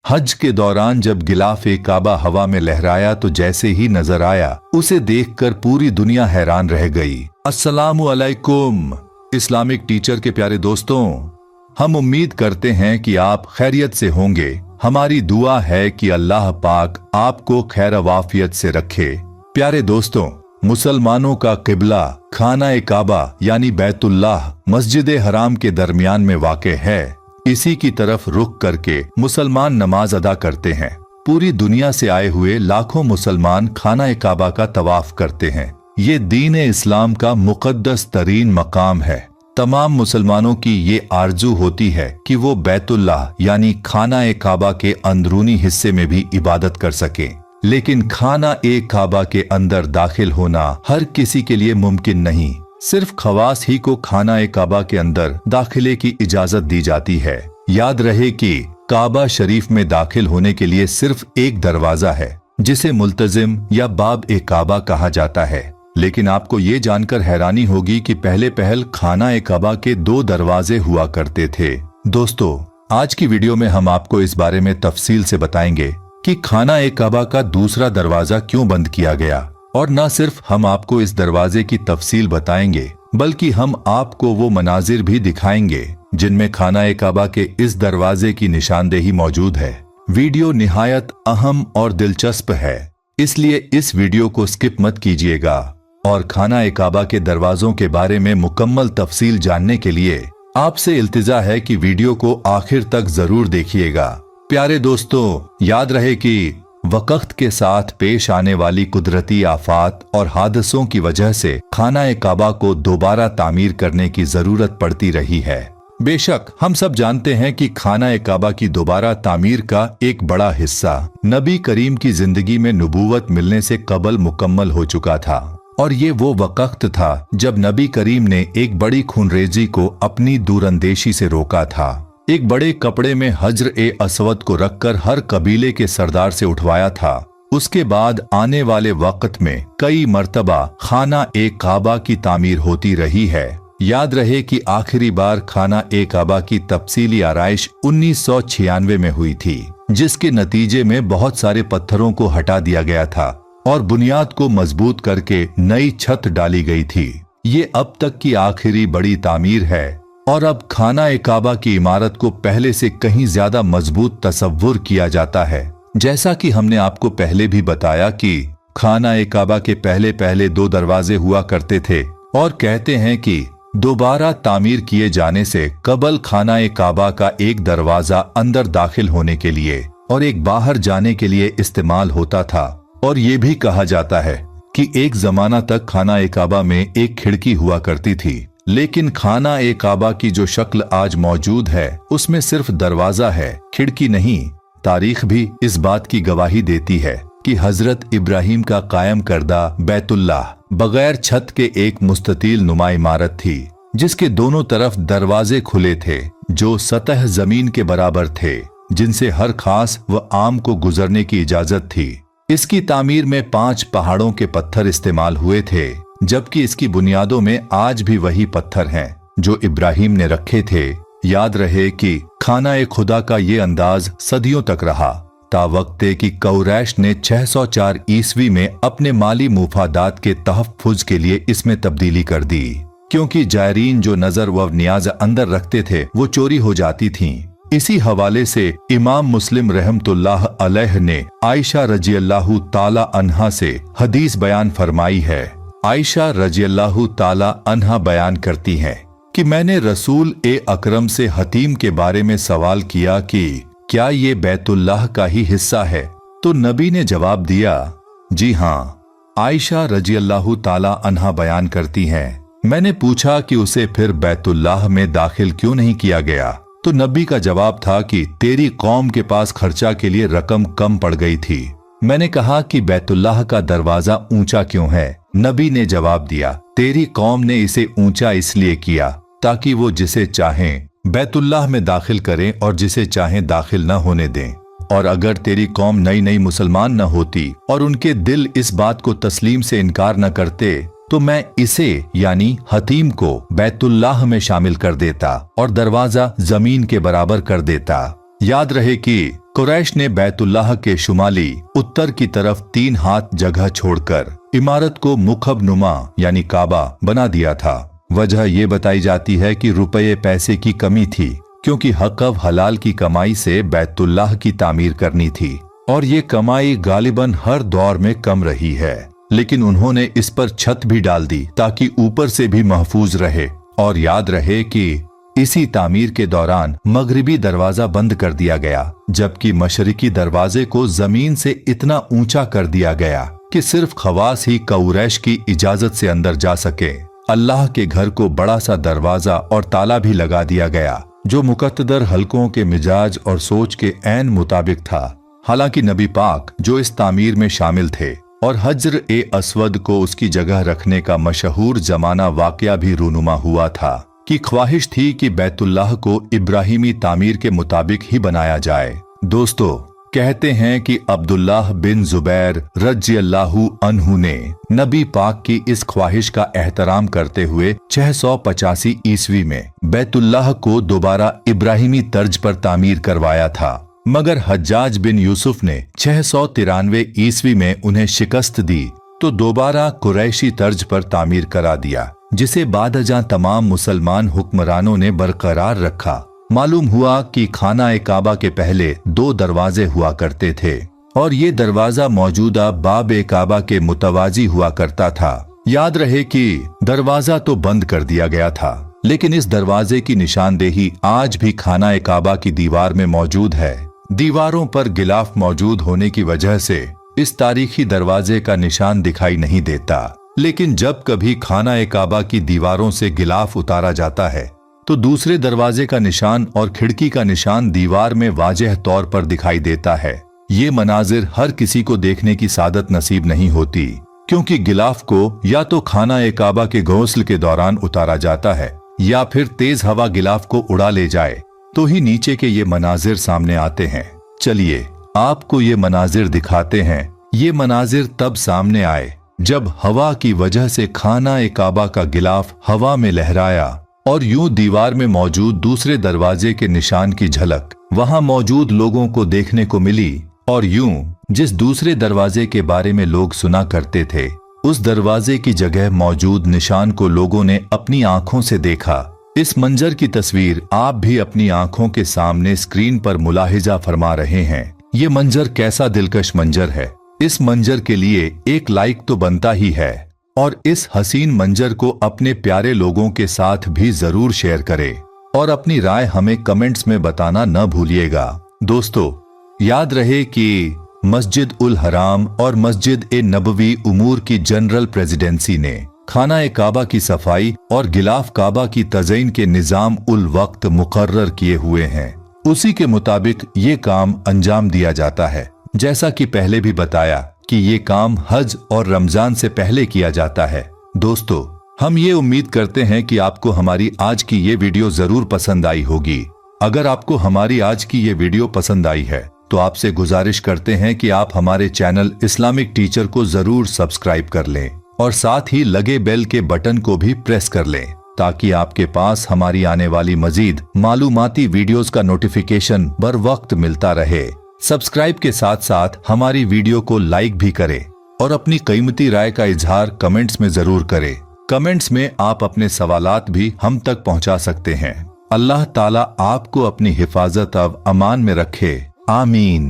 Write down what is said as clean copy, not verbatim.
हज के दौरान जब गिलाफ काबा हवा में लहराया तो जैसे ही नजर आया उसे देखकर पूरी दुनिया हैरान रह गई। अस्सलामु अलैकुम इस्लामिक टीचर के प्यारे दोस्तों, हम उम्मीद करते हैं कि आप खैरियत से होंगे। हमारी दुआ है कि अल्लाह पाक आपको खैर वाफियत से रखे। प्यारे दोस्तों, मुसलमानों का किबला खाना काबा यानी बैतुल्लाह मस्जिद हराम के दरमियान में वाक़ है। इसी की तरफ रुख करके मुसलमान नमाज अदा करते हैं। पूरी दुनिया से आए हुए लाखों मुसलमान खाना काबा का तवाफ करते हैं। ये दीन इस्लाम का मुकद्दस तरीन मकाम है। तमाम मुसलमानों की ये आरजू होती है कि वो बैतुल्लाह यानी खाना काबा के अंदरूनी हिस्से में भी इबादत कर सके, लेकिन खाना काबा के अंदर दाखिल होना हर किसी के लिए मुमकिन नहीं। सिर्फ खवास ही को खाना काबा के अंदर दाखिले की इजाजत दी जाती है। याद रहे कि काबा शरीफ में दाखिल होने के लिए सिर्फ एक दरवाजा है जिसे मुल्तजिम या बाब काबा कहा जाता है। लेकिन आपको ये जानकर हैरानी होगी कि पहले पहल खाना काबा के 2 दरवाजे हुआ करते थे। दोस्तों, आज की वीडियो में हम आपको इस बारे में तफसील से बताएंगे कि खाना काबा का दूसरा दरवाजा क्यों बंद किया गया। और न सिर्फ हम आपको इस दरवाजे की तफसील बताएंगे, बल्कि हम आपको वो मनाजिर भी दिखाएंगे जिनमें खाना काबा के इस दरवाजे की निशानदेही मौजूद है। वीडियो निहायत अहम और दिलचस्प है, इसलिए इस वीडियो को स्किप मत कीजिएगा। और खाना काबा के दरवाजों के बारे में मुकम्मल तफसील जानने के लिए आपसे इल्तिजा है कि वीडियो को आखिर तक जरूर देखिएगा। प्यारे दोस्तों, याद रहे कि वक्त के साथ पेश आने वाली कुदरती आफात और हादसों की वजह से खाना काबा को दोबारा तामीर करने की जरूरत पड़ती रही है। बेशक हम सब जानते हैं कि खाना काबा की दोबारा तामीर का एक बड़ा हिस्सा नबी करीम की जिंदगी में नबूवत मिलने से कबल मुकम्मल हो चुका था। और ये वो वक्त था जब नबी करीम ने एक बड़ी खूनरेजी को अपनी दूरंदेशी से रोका था। एक बड़े कपड़े में हजर अस्वद को रखकर हर कबीले के सरदार से उठवाया था। उसके बाद आने वाले वक्त में कई मर्तबा खाना काबा की तामीर होती रही है। याद रहे कि आखिरी बार खाना काबा की तफसीली आराइश 1996 में हुई थी, जिसके नतीजे में बहुत सारे पत्थरों को हटा दिया गया था और बुनियाद को मजबूत करके नई छत डाली गई थी। ये अब तक की आखिरी बड़ी तामीर है और अब खाना काबा की इमारत को पहले से कहीं ज्यादा मजबूत तसव्वुर किया जाता है। जैसा कि हमने आपको पहले भी बताया कि खाना काबा के पहले पहले 2 दरवाजे हुआ करते थे और कहते हैं कि दोबारा तामीर किए जाने से कबल खाना काबा का एक दरवाजा अंदर दाखिल होने के लिए और एक बाहर जाने के लिए इस्तेमाल होता था। और ये भी कहा जाता है कि एक जमाना तक खाना काबा में एक खिड़की हुआ करती थी, लेकिन खाना काबा की जो शक्ल आज मौजूद है उसमें सिर्फ दरवाजा है, खिड़की नहीं। तारीख भी इस बात की गवाही देती है कि हजरत इब्राहिम का कायम करदा बैतुल्लाह बगैर छत के एक मुस्ततील नुमा इमारत थी, जिसके दोनों तरफ दरवाजे खुले थे जो सतह जमीन के बराबर थे, जिनसे हर खास व आम को गुजरने की इजाजत थी। इसकी तामीर में 5 पहाड़ों के पत्थर इस्तेमाल हुए थे, जबकि इसकी बुनियादों में आज भी वही पत्थर हैं जो इब्राहिम ने रखे थे। याद रहे कि खाना खुदा का ये अंदाज सदियों तक रहा, तावक्ते कि कौरैश ने 604 ईस्वी में अपने माली मुफादात के तहफ़्फ़ुज़ के लिए इसमें तब्दीली कर दी, क्योंकि जायरीन जो नजर व नियाज अंदर रखते थे वो चोरी हो जाती थीं। इसी हवाले से इमाम मुस्लिम रहमतुल्लाह अलैह ने आयशा रज़ियल्लाहु ताला अन्हा से हदीस बयान फरमाई है। आयशा रज़ियल्लाहु ताला अन्हा बयान करती हैं कि मैंने रसूल अकरम से हतीम के बारे में सवाल किया कि क्या ये बैतुल्लाह का ही हिस्सा है, तो नबी ने जवाब दिया, जी हाँ। आयशा रज़ियल्लाहु ताला अन्हा बयान करती हैं, मैंने पूछा कि उसे फिर बैतुल्लाह में दाखिल क्यों नहीं किया गया, तो नबी का जवाब था कि तेरी कौम के पास खर्चा के लिए रकम कम पड़ गई थी। मैंने कहा कि बैतुल्लाह का दरवाजा ऊंचा क्यों है? नबी ने जवाब दिया, तेरी कौम ने इसे ऊंचा इसलिए किया ताकि वो जिसे चाहें बैतुल्लाह में दाखिल करें और जिसे चाहें दाखिल न होने दें। और अगर तेरी कौम नई नई मुसलमान न होती और उनके दिल इस बात को तस्लीम से इनकार न करते, तो मैं इसे यानी हतीम को बैतुल्लाह में शामिल कर देता और दरवाजा जमीन के बराबर कर देता। याद रहे कि कुरैश ने बैतुल्लाह के शुमाली उत्तर की तरफ 3 हाथ जगह छोड़कर इमारत को मुखब नुमा यानी काबा बना दिया था। वजह ये बताई जाती है कि रुपये पैसे की कमी थी, क्योंकि हक़ हलाल की कमाई से बैतुल्लाह की तामीर करनी थी और ये कमाई गालिबन हर दौर में कम रही है। लेकिन उन्होंने इस पर छत भी डाल दी ताकि ऊपर से भी महफूज रहे। और याद रहे कि इसी तामीर के दौरान मगरिबी दरवाजा बंद कर दिया गया, जबकि मशरिकी दरवाजे को जमीन से इतना ऊंचा कर दिया गया कि सिर्फ खवास ही कुरैश की इजाजत से अंदर जा सके। अल्लाह के घर को बड़ा सा दरवाजा और ताला भी लगा दिया गया, जो मुकद्दर हलकों के मिजाज और सोच के ऐन मुताबिक था। हालांकि नबी पाक जो इस तामीर में शामिल थे और हजर ए अस्वद को उसकी जगह रखने का मशहूर जमाना वाकया भी रूनुमा हुआ था कि ख्वाहिश थी कि बैतुल्लाह को इब्राहिमी तामीर के मुताबिक ही बनाया जाए। दोस्तों, कहते हैं कि अब्दुल्लाह बिन जुबैर रज़ियल्लाहु अन्हु ने नबी पाक की इस ख्वाहिश का एहतराम करते हुए 685 ईस्वी में बैतुल्लाह को दोबारा इब्राहिमी तर्ज पर तामीर करवाया था, मगर हज्जाज बिन यूसुफ ने 693 ईस्वी में उन्हें शिकस्त दी तो दोबारा कुरैशी तर्ज पर तामीर करा दिया, जिसे बादजां तमाम मुसलमान हुक्मरानों ने बरकरार रखा। मालूम हुआ कि खाना ए काबा के पहले 2 दरवाजे हुआ करते थे और ये दरवाजा मौजूदा बाब ए काबा के मुतवाजी हुआ करता था। याद रहे कि दरवाजा तो बंद कर दिया गया था, लेकिन इस दरवाजे की निशानदेही आज भी खाना ए काबा की दीवार में मौजूद है। दीवारों पर गिलाफ मौजूद होने की वजह से इस तारीखी दरवाजे का निशान दिखाई नहीं देता, लेकिन जब कभी खाना ए काबा की दीवारों से गिलाफ उतारा जाता है तो दूसरे दरवाजे का निशान और खिड़की का निशान दीवार में वाज़ेह तौर पर दिखाई देता है। ये मनाजिर हर किसी को देखने की सादत नसीब नहीं होती, क्योंकि गिलाफ को या तो खाना ए काबा के गौस्ल के दौरान उतारा जाता है या फिर तेज हवा गिलाफ को उड़ा ले जाए तो ही नीचे के ये मनाजिर सामने आते हैं। चलिए आपको ये मनाजिर दिखाते हैं। ये मनाजिर तब सामने आए जब हवा की वजह से खाना ए काबा का गिलाफ हवा में लहराया और यूं दीवार में मौजूद दूसरे दरवाजे के निशान की झलक वहां मौजूद लोगों को देखने को मिली। और यूं जिस दूसरे दरवाजे के बारे में लोग सुना करते थे, उस दरवाजे की जगह मौजूद निशान को लोगों ने अपनी आंखों से देखा। इस मंजर की तस्वीर आप भी अपनी आंखों के सामने स्क्रीन पर मुलाहिजा फरमा रहे हैं। ये मंजर कैसा दिलकश मंजर है। इस मंजर के लिए एक लाइक तो बनता ही है और इस हसीन मंजर को अपने प्यारे लोगों के साथ भी जरूर शेयर करें और अपनी राय हमें कमेंट्स में बताना न भूलिएगा। दोस्तों, याद रहे कि मस्जिद उल हराम और मस्जिद ए नबवी उमूर की जनरल प्रेसिडेंसी ने खाना ए काबा की सफाई और गिलाफ काबा की तज़यीन के निज़ाम उल वक्त मुकर्रर किए हुए हैं। उसी के मुताबिक ये काम अंजाम दिया जाता है। जैसा कि पहले भी बताया कि ये काम हज और रमजान से पहले किया जाता है। दोस्तों, हम ये उम्मीद करते हैं कि आपको हमारी आज की ये वीडियो जरूर पसंद आई होगी। अगर आपको हमारी आज की ये वीडियो पसंद आई है तो आपसे गुजारिश करते हैं कि आप हमारे चैनल इस्लामिक टीचर को जरूर सब्सक्राइब कर लें और साथ ही लगे बेल के बटन को भी प्रेस कर लें, ताकि आपके पास हमारी आने वाली मजीद मालूमाती वीडियोस का नोटिफिकेशन बर वक्त मिलता रहे। सब्सक्राइब के साथ साथ हमारी वीडियो को लाइक भी करें और अपनी कीमती राय का इजहार कमेंट्स में जरूर करें। कमेंट्स में आप अपने सवालात भी हम तक पहुंचा सकते हैं। अल्लाह ताला आपको अपनी हिफाजत और अमान में रखे। आमीन।